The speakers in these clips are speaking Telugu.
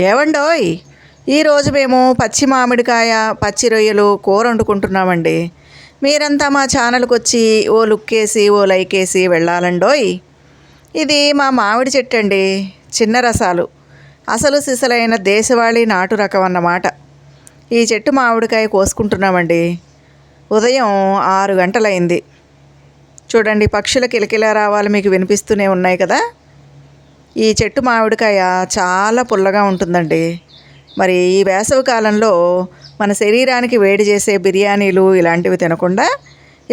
ఏవండోయ్, ఈరోజు మేము పచ్చి మామిడికాయ పచ్చి రొయ్యలు కూర వండుకుంటున్నామండి. మీరంతా మా ఛానల్కి వచ్చి ఓ లుక్ వేసి ఓ లైక్ వేసి వెళ్ళాలండోయ్. ఇది మా మామిడి చెట్టు అండి, చిన్న రసాలు, అసలు సిసలైన దేశవాళీ నాటు రకం అన్నమాట. ఈ చెట్టు మామిడికాయ కోసుకుంటున్నామండి. ఉదయం 6 గంటలైంది. చూడండి, పక్షుల కిలకిల రావాలి మీకు వినిపిస్తూనే ఉన్నాయి కదా. ఈ చెట్టు మామిడికాయ చాలా పుల్లగా ఉంటుందండి. మరి ఈ వేసవి కాలంలో మన శరీరానికి వేడి చేసే బిర్యానీలు ఇలాంటివి తినకుండా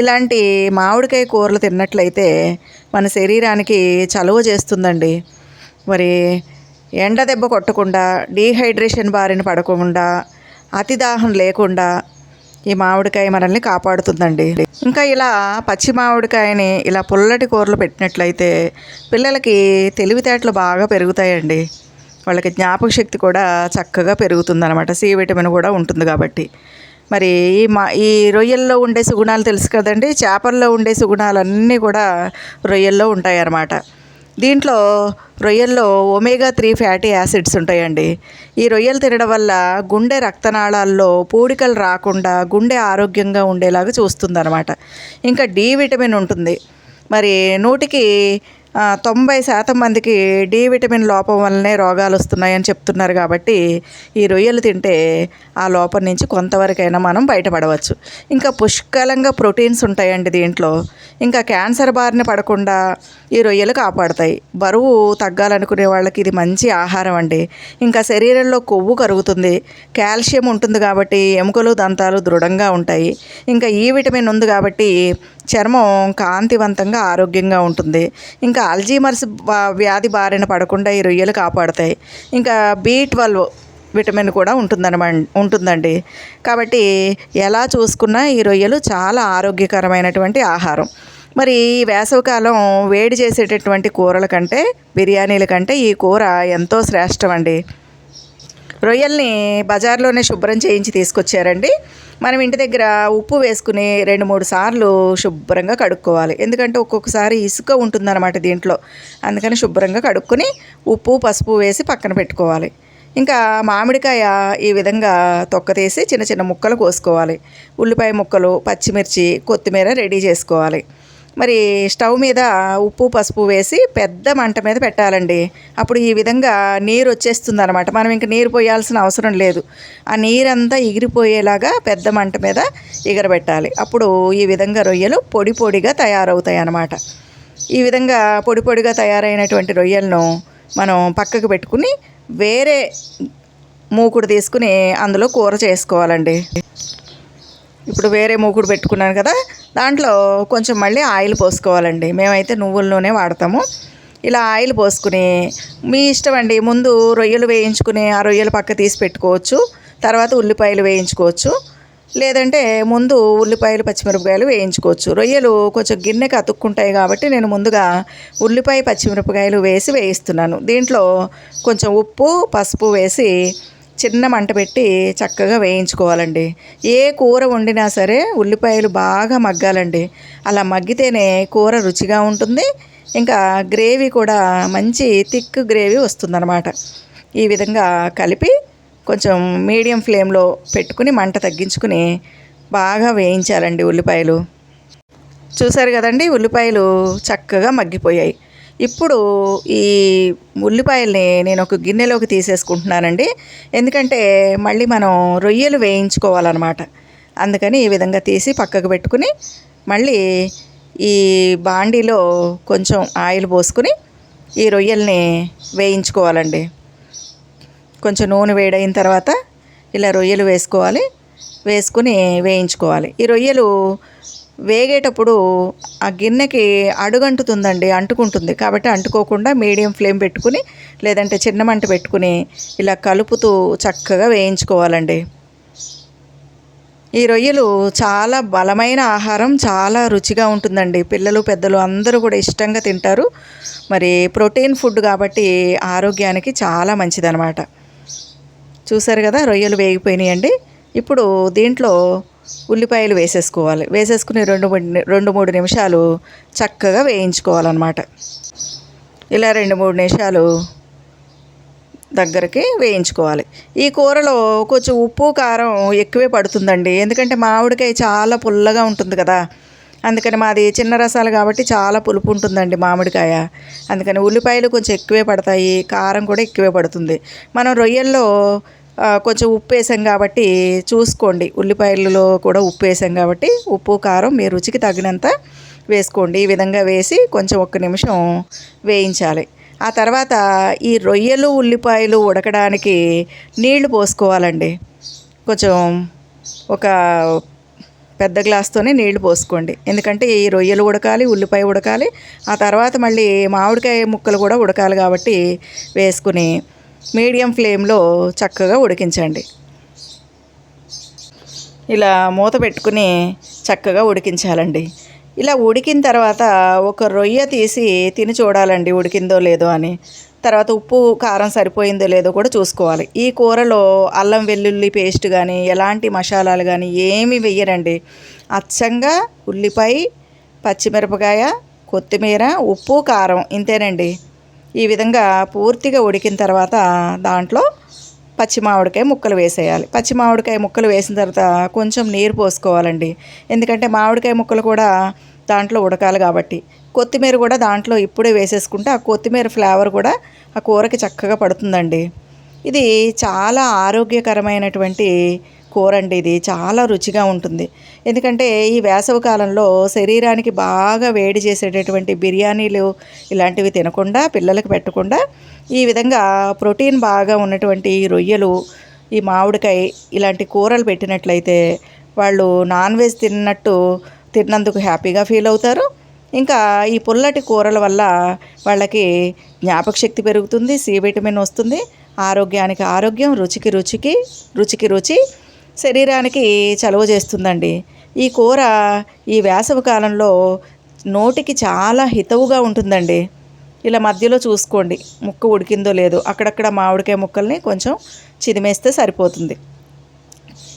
ఇలాంటి మామిడికాయ కూరలు తిన్నట్లయితే మన శరీరానికి చలువ చేస్తుందండి. మరి ఎండ దెబ్బ కొట్టకుండా, డీహైడ్రేషన్ బారిన పడకుండా, అతి దాహం లేకుండా ఈ మామిడికాయ మనల్ని కాపాడుతుందండి. ఇంకా ఇలా పచ్చి మామిడికాయని ఇలా పుల్లటి కూరలు పెట్టినట్లయితే పిల్లలకి తెలివితేటలు బాగా పెరుగుతాయండి. వాళ్ళకి జ్ఞాపక శక్తి కూడా చక్కగా పెరుగుతుందన్నమాట. సి విటమిన్ కూడా ఉంటుంది కాబట్టి. మరి ఈ రొయ్యల్లో ఉండే సుగుణాలు తెలుసు కదండి. చేపల్లో ఉండే సుగుణాలన్నీ కూడా రొయ్యల్లో ఉంటాయి అన్నమాట. దీంట్లో రొయ్యల్లో ఒమేగా 3 ఫ్యాటీ యాసిడ్స్ ఉంటాయండి. ఈ రొయ్యలు తినడం వల్ల గుండె రక్తనాళాల్లో పూడికలు రాకుండా గుండె ఆరోగ్యంగా ఉండేలాగా చూస్తుందన్నమాట. ఇంకా డి విటమిన్ ఉంటుంది. మరి 100కి 90% మందికి డి విటమిన్ లోపం వల్లనే రోగాలు వస్తున్నాయని చెప్తున్నారు. కాబట్టి ఈ రొయ్యలు తింటే ఆ లోపం నుంచి కొంతవరకైనా మనం బయటపడవచ్చు. ఇంకా పుష్కలంగా ప్రోటీన్స్ ఉంటాయండి దీంట్లో. ఇంకా క్యాన్సర్ బారిన పడకుండా ఈ రొయ్యలు కాపాడుతాయి. బరువు తగ్గాలనుకునే వాళ్ళకి ఇది మంచి ఆహారం అండి. ఇంకా శరీరంలో కొవ్వు కరుగుతుంది, కాల్షియం ఉంటుంది కాబట్టి ఎముకలు దంతాలు దృఢంగా ఉంటాయి. ఇంకా ఈ విటమిన్ ఉంది కాబట్టి చర్మం కాంతివంతంగా ఆరోగ్యంగా ఉంటుంది. ఇంకా అల్జీమర్స్ వ్యాధి బారిన పడకుండా ఈ రొయ్యలు కాపాడుతాయి. ఇంకా B12 విటమిన్ కూడా ఉంటుందండి. కాబట్టి ఎలా చూసుకున్నా ఈ రొయ్యలు చాలా ఆరోగ్యకరమైనటువంటి ఆహారం. మరి ఈ వేసవికాలం వేడి చేసేటటువంటి కూరల కంటే, బిర్యానీల కంటే ఈ కూర ఎంతో శ్రేష్టం అండి. రొయ్యల్ని బజార్లోనే శుభ్రం చేయించి తీసుకొచ్చారండి. మనం ఇంటి దగ్గర ఉప్పు వేసుకుని 2-3 సార్లు శుభ్రంగా కడుక్కోవాలి. ఎందుకంటే ఒక్కొక్కసారి ఇసుక ఉంటుందన్నమాట దీంట్లో. అందుకని శుభ్రంగా కడుక్కొని ఉప్పు పసుపు వేసి పక్కన పెట్టుకోవాలి. ఇంకా మామిడికాయ ఈ విధంగా తొక్క తీసి చిన్న చిన్న ముక్కలు కోసుకోవాలి. ఉల్లిపాయ ముక్కలు, పచ్చిమిర్చి, కొత్తిమీర రెడీ చేసుకోవాలి. మరి స్టవ్ మీద ఉప్పు పసుపు వేసి పెద్ద మంట మీద పెట్టాలండి. అప్పుడు ఈ విధంగా నీరు వచ్చేస్తుంది అనమాట. మనం ఇంక నీరు పోయాల్సిన అవసరం లేదు. ఆ నీరంతా ఎగిరిపోయేలాగా పెద్ద మంట మీద ఎగరబెట్టాలి. అప్పుడు ఈ విధంగా రొయ్యలు పొడి పొడిగా తయారవుతాయి అన్నమాట. ఈ విధంగా పొడి పొడిగా తయారైనటువంటి రొయ్యలను మనం పక్కకు పెట్టుకుని వేరే మూకుడు తీసుకుని అందులో కూర చేసుకోవాలండి. ఇప్పుడు వేరే మూకుడు పెట్టుకున్నాను కదా, దాంట్లో కొంచెం మళ్ళీ ఆయిల్ పోసుకోవాలండి. మేమైతే నువ్వుల నూనె వాడతాము. ఇలా ఆయిల్ పోసుకుని మీ ఇష్టం అండి. ముందు రొయ్యలు వేయించుకుని ఆ రొయ్యలు పక్క తీసి పెట్టుకోవచ్చు. తర్వాత ఉల్లిపాయలు వేయించుకోవచ్చు. లేదంటే ముందు ఉల్లిపాయలు పచ్చిమిరపకాయలు వేయించుకోవచ్చు. రొయ్యలు కొంచెం గిన్నెకి అతుక్కుంటాయి కాబట్టి నేను ముందుగా ఉల్లిపాయ పచ్చిమిరపకాయలు వేసి వేయిస్తున్నాను. దీంట్లో కొంచెం ఉప్పు పసుపు వేసి చిన్న మంట పెట్టి చక్కగా వేయించుకోవాలండి. ఏ కూర వండినా సరే ఉల్లిపాయలు బాగా మగ్గాలండి. అలా మగ్గితేనే కూర రుచిగా ఉంటుంది. ఇంకా గ్రేవీ కూడా మంచి థిక్ గ్రేవీ వస్తుందన్నమాట. ఈ విధంగా కలిపి కొంచెం మీడియం ఫ్లేమ్లో పెట్టుకుని మంట తగ్గించుకుని బాగా వేయించాలండి ఉల్లిపాయలు. చూసారు కదండి, ఉల్లిపాయలు చక్కగా మగ్గిపోయాయి. ఇప్పుడు ఈ ఉల్లిపాయల్ని నేను ఒక గిన్నెలోకి తీసేసుకుంటున్నానండి. ఎందుకంటే మళ్ళీ మనం రొయ్యలు వేయించుకోవాలన్నమాట. అందుకని ఈ విధంగా తీసి పక్కకు పెట్టుకుని మళ్ళీ ఈ బాండీలో కొంచెం ఆయిల్ పోసుకుని ఈ రొయ్యల్ని వేయించుకోవాలండి. కొంచెం నూనె వేడైన తర్వాత ఇలా రొయ్యలు వేసుకోవాలి. వేసుకుని వేయించుకోవాలి. ఈ రొయ్యలు వేగేటప్పుడు ఆ గిన్నెకి అడుగంటుతుందండి, అంటుకుంటుంది. కాబట్టి అంటుకోకుండా మీడియం ఫ్లేమ్ పెట్టుకుని లేదంటే చిన్న మంట పెట్టుకుని ఇలా కలుపుతూ చక్కగా వేయించుకోవాలండి. ఈ రొయ్యలు చాలా బలమైన ఆహారం, చాలా రుచిగా ఉంటుందండి. పిల్లలు పెద్దలు అందరూ కూడా ఇష్టంగా తింటారు. మరి ప్రోటీన్ ఫుడ్ కాబట్టి ఆరోగ్యానికి చాలా మంచిదన్నమాట. చూసారు కదా, రొయ్యలు వేగిపోయినాయండి. ఇప్పుడు దీంట్లో ఉల్లిపాయలు వేసేసుకోవాలి. వేసేసుకుని 2-3 నిమిషాలు చక్కగా వేయించుకోవాలన్నమాట. ఇలా 2-3 నిమిషాలు దగ్గరికి వేయించుకోవాలి. ఈ కూరలో కొంచెం ఉప్పు కారం ఎక్కువే పడుతుందండి, ఎందుకంటే మామిడికాయ చాలా పుల్లగా ఉంటుంది కదా. అందుకని మాది చిన్న రసాలు కాబట్టి చాలా పులుపు ఉంటుందండి మామిడికాయ. అందుకని ఉల్లిపాయలు కొంచెం ఎక్కువే పడతాయి, కారం కూడా ఎక్కువే పడుతుంది. మనం రొయ్యల్లో కొంచెం ఉప్పు వేసాం కాబట్టి చూసుకోండి, ఉల్లిపాయలలో కూడా ఉప్పు వేసాం కాబట్టి ఉప్పు కారం మీ రుచికి తగినంత వేసుకోండి. ఈ విధంగా వేసి కొంచెం 1 నిమిషం వేయించాలి. ఆ తర్వాత ఈ రొయ్యలు ఉల్లిపాయలు ఉడకడానికి నీళ్లు పోసుకోవాలండి. కొంచెం ఒక పెద్ద గ్లాస్తోనే నీళ్లు పోసుకోండి, ఎందుకంటే ఈ రొయ్యలు ఉడకాలి, ఉల్లిపాయ ఉడకాలి, ఆ తర్వాత మళ్ళీ మామిడికాయ ముక్కలు కూడా ఉడకాలి కాబట్టి వేసుకుని మీడియం ఫ్లేమ్లో చక్కగా ఉడికించండి. ఇలా మూత పెట్టుకుని చక్కగా ఉడికించాలండి. ఇలా ఉడికిన తర్వాత ఒక రొయ్య తీసి తిని చూడాలండి ఉడికిందో లేదో అని. తర్వాత ఉప్పు కారం సరిపోయిందో లేదో కూడా చూసుకోవాలి. ఈ కూరలో అల్లం వెల్లుల్లి పేస్ట్ కానీ ఎలాంటి మసాలాలు కానీ ఏమీ వెయ్యరండి. అచ్చంగా ఉల్లిపాయ, పచ్చిమిరపకాయ, కొత్తిమీర, ఉప్పు కారం ఇంతేనండి. ఈ విధంగా పూర్తిగా ఉడికిన తర్వాత దాంట్లో పచ్చి మామిడికాయ ముక్కలు వేసేయాలి. పచ్చి మామిడికాయ ముక్కలు వేసిన తర్వాత కొంచెం నీరు పోసుకోవాలండి, ఎందుకంటే మామిడికాయ ముక్కలు కూడా దాంట్లో ఉడకాలి కాబట్టి. కొత్తిమీర కూడా దాంట్లో ఇప్పుడే వేసేసుకుంటే ఆ కొత్తిమీర ఫ్లేవర్ కూడా ఆ కూరకి చక్కగా పడుతుందండి. ఇది చాలా ఆరోగ్యకరమైనటువంటి కూర అండి. ఇది చాలా రుచిగా ఉంటుంది, ఎందుకంటే ఈ వేసవి కాలంలో శరీరానికి బాగా వేడి చేసేటటువంటి బిర్యానీలు ఇలాంటివి తినకుండా పిల్లలకు పెట్టకుండా ఈ విధంగా ప్రోటీన్ బాగా ఉన్నటువంటి రొయ్యలు, ఈ మామిడికాయ ఇలాంటి కూరలు పెట్టినట్లయితే వాళ్ళు నాన్ వెజ్ తిన్నందుకు హ్యాపీగా ఫీల్ అవుతారు. ఇంకా ఈ పుల్లటి కూరల వల్ల వాళ్ళకి జ్ఞాపక శక్తి పెరుగుతుంది, సి విటమిన్ వస్తుంది, ఆరోగ్యానికి ఆరోగ్యం, రుచికి రుచి, శరీరానికి చలువ చేస్తుందండి. ఈ కూర ఈ వేసవి కాలంలో నోటికి చాలా హితవుగా ఉంటుందండి. ఇలా మధ్యలో చూసుకోండి ముక్క ఉడికిందో లేదో, అక్కడక్కడ మామిడికాయ ముక్కల్ని కొంచెం చిదిమేస్తే సరిపోతుంది.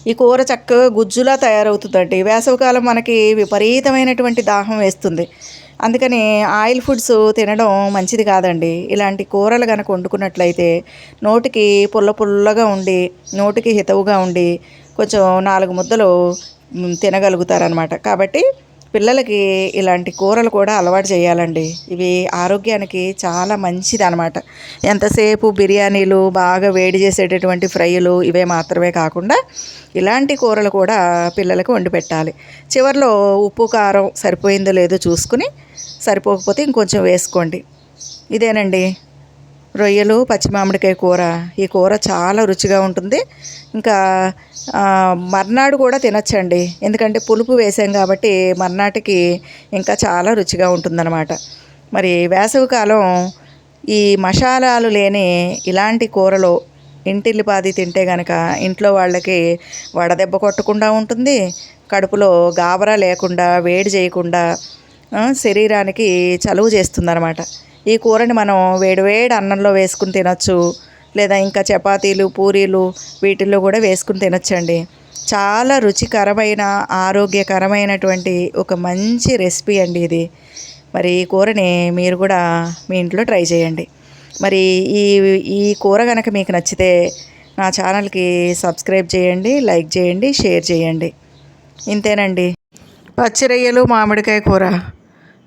ఈ కూర చక్కగా గుజ్జులా తయారవుతుందండి. వేసవికాలం మనకి విపరీతమైనటువంటి దాహం వేస్తుంది, అందుకని ఆయిల్ ఫుడ్స్ తినడం మంచిది కాదండి. ఇలాంటి కూరలు కనుక వండుకున్నట్లయితే నోటికి పుల్లగా ఉండి, నోటికి హితవుగా ఉండి కొంచెం 4 ముద్దలు తినగలుగుతారనమాట. కాబట్టి పిల్లలకి ఇలాంటి కూరలు కూడా అలవాటు చేయాలండి. ఇవి ఆరోగ్యానికి చాలా మంచిది అనమాట. ఎంతసేపు బిర్యానీలు, బాగా వేడి చేసేటటువంటి ఫ్రైలు ఇవే మాత్రమే కాకుండా ఇలాంటి కూరలు కూడా పిల్లలకు వండి పెట్టాలి. చివరిలో ఉప్పు కారం సరిపోయిందో లేదో చూసుకుని, సరిపోకపోతే ఇంకొంచెం వేసుకోండి. ఇదేనండి రొయ్యలు పచ్చి మామిడికాయ కూర. ఈ కూర చాలా రుచిగా ఉంటుంది. ఇంకా మర్నాడు కూడా తినచ్చండి, ఎందుకంటే పులుపు వేసాం కాబట్టి మర్నాటికి ఇంకా చాలా రుచిగా ఉంటుందన్నమాట. మరి వేసవికాలం ఈ మసాలాలు లేని ఇలాంటి కూరలో ఇంటిల్లిపాది తింటే కనుక ఇంట్లో వాళ్ళకి వడదెబ్బ కొట్టకుండా ఉంటుంది, కడుపులో గాబరా లేకుండా, వేడి చేయకుండా శరీరానికి చలువ చేస్తుందన్నమాట. ఈ కూరని మనం వేడివేడి అన్నంలో వేసుకుని తినచ్చు, లేదా ఇంకా చపాతీలు, పూరీలు వీటిల్లో కూడా వేసుకుని తినచ్చండి. చాలా రుచికరమైన, ఆరోగ్యకరమైనటువంటి ఒక మంచి రెసిపీ అండి ఇది. మరి ఈ కూరని మీరు కూడా మీ ఇంట్లో ట్రై చేయండి. మరి ఈ కూర కనుక మీకు నచ్చితే నా ఛానల్కి సబ్స్క్రైబ్ చేయండి, లైక్ చేయండి, షేర్ చేయండి. ఇంతేనండి, పచ్చి రొయ్యలు మామిడికాయ కూర.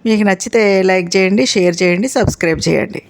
మీకు నచ్చితే లైక్ చేయండి, షేర్ చేయండి, సబ్స్క్రైబ్ చేయండి.